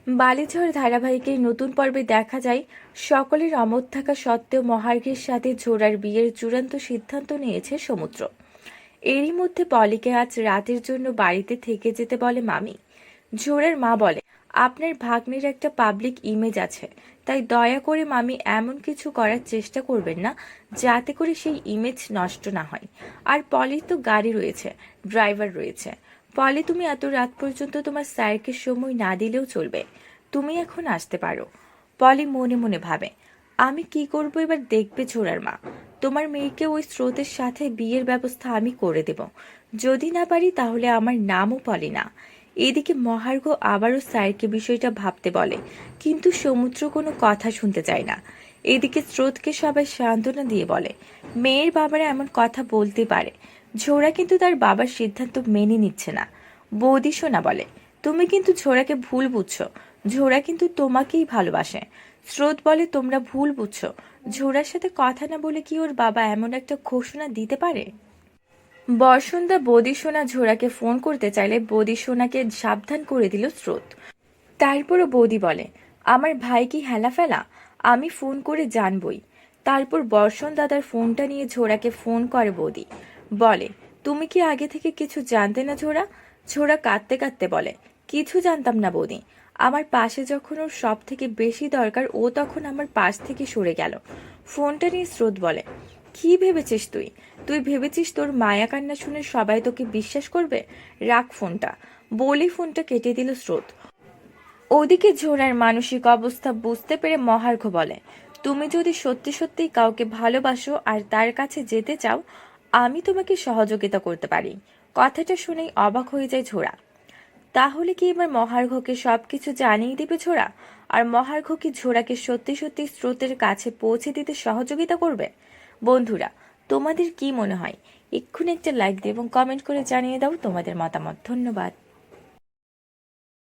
বালিঝড় ধারাবাহিকের নতুন পর্বে দেখা যায় সকলের অমত থাকা সত্ত্বেও মহার্ঘের সাথে ঝোড়ার বিয়ের চূড়ান্ত সিদ্ধান্ত নিয়েছে সমুদ্র। এরই মধ্যে পলিকে আজ রাতের জন্য বাড়িতে থেকে যেতে বলে মামি। ঝোড়ার মা বলে, আপনার ভাগ্নের একটা পাবলিক ইমেজ আছে, তাই দয়া করে মামি এমন কিছু করার চেষ্টা করবেন না যাতে করে সেই ইমেজ নষ্ট না হয়। আর পলির তো গাড়ি রয়েছে, ড্রাইভার রয়েছে। পলি, তুমি এত রাত পর্যন্ত তোমার স্যারকে সময় না দিলেও চলবে, তুমি এখন আসতে পারো। পলি মনে মনে ভাবে, আমি কি করব এবার দেখবে ঝোড়ার মা। তোমার মেয়েকে ওই স্রোতের সাথে বিয়ের ব্যবস্থা আমি করে দেব। যদি না পারি তাহলে আমার নামও পলি না। এদিকে মহার্ঘ আবারও স্যারকে বিষয়টা ভাবতে বলে, কিন্তু সমুদ্র কোনো কথা শুনতে চায় না। এদিকে স্রোতকে সবাই সান্ত্বনা দিয়ে বলে, মেয়ের বাবারা এমন কথা বলতে পারে, ঝোড়া কিন্তু তার বাবার সিদ্ধান্ত মেনে নিচ্ছে না। বৌদি সোনা বলে, তুমি কিন্তু ঝোড়াকে ভুল বুঝছো, ঝোড়া কিন্তু তোমাকেই ভালোবাসে। স্রোত বলে, তোমরা ভুল বুঝছো, ঝোড়ার সাথে কথা না বলে কি ওর বাবা এমন একটা ঘোষণা দিতে পারে? বরসুন্দা বৌদি সোনা ঝোড়াকে ফোন করতে চাইলে বৌদি সোনাকে সাবধান করে দিল স্রোত। তারপরও বৌদি বলে, আমার ভাই কি হেলা ফেলা, আমি ফোন করে জানবই। তারপর বর্ষণ দাদার ফোনটা নিয়ে ঝোড়াকে ফোন করে বৌদি। বলে, তুমি কি আগে থেকে কিছু জানতে না ঝোড়া? ঝোড়া কাঁদতে কাঁদতে বলে, কিছু জানতাম না বৌদি। আমার পাশে যখন ওর সব থেকে বেশি দরকার ও তখন আমার পাশ থেকে সরে গেল। ফোনটা নিয়ে স্রোত বলে, কি ভেবেছিস তুই? তুই ভেবেছিস তোর মায়া কান্না শুনে সবাই তোকে বিশ্বাস করবে? রাখ ফোনটা। বলে ফোনটা কেটে দিল স্রোত। ওদিকে ঝোড়ার মানসিক অবস্থা বুঝতে পেরে মহার্ঘ বলে, তুমি যদি সত্যি সত্যিই কাউকে ভালোবাসো আর তার কাছে যেতে চাও, আমি তোমাকে সহযোগিতা করতে পারি। কথাটা শুনেই অবাক হয়ে যায় ঝোড়া। তাহলে কি এবার মহার্ঘকে সবকিছু জানিয়ে দিবে ঝোড়া? আর মহার্ঘ কি ঝোড়াকে সত্যি সত্যি স্রোতের কাছে পৌঁছে দিতে সহযোগিতা করবে? বন্ধুরা, তোমাদের কি মনে হয়? এক্ষুনি একটা লাইক দিয়ে এবং কমেন্ট করে জানিয়ে দাও তোমাদের মতামত। ধন্যবাদ।